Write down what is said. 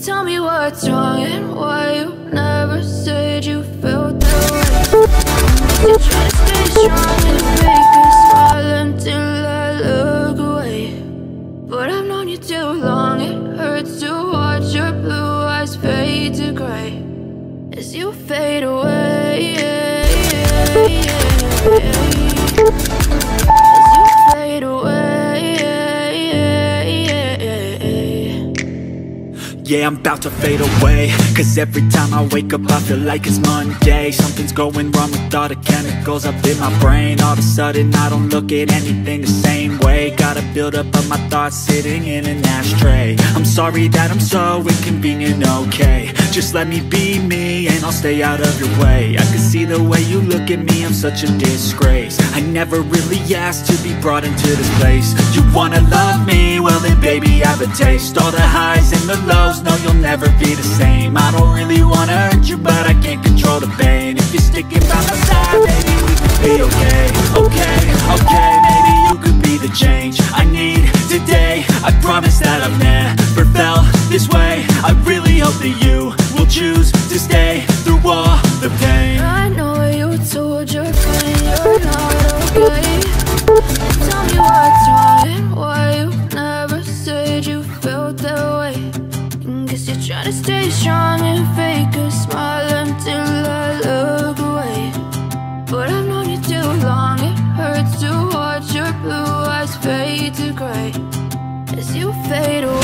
Tell me what's wrong and why you never said you felt that way. You try to stay strong and fake a smile until I look away. But I've known you too long, it hurts to watch your blue eyes fade to gray as you fade away, as you fade away. Yeah, I'm about to fade away, cause every time I wake up I feel like it's Monday. Something's going wrong with all the chemicals up in my brain. All of a sudden I don't look at anything the same way. Gotta build up of my thoughts sitting in an ashtray. I'm sorry that I'm so inconvenient, okay. Just let me be me and I'll stay out of your way. I can see the way you look at me, I'm such a disgrace. I never really asked to be brought into this place. You wanna love me? Well then baby have a taste. All the highs and the lows, no you'll never be the same. I don't really wanna hurt you but I can't control the pain. If you're sticking by my side, maybe we could be okay. Okay, maybe you could be the change I need today. I promise that I've never felt this way. I really hope that you will choose to stay through all the pain. I know you told your friend you're not okay. Tell me what's wrong and why you never said you felt that way. Guess you're trying to stay strong and fake a smile until I look away. But I've known you too long, it hurts to watch your blue eyes fade to gray as you fade away.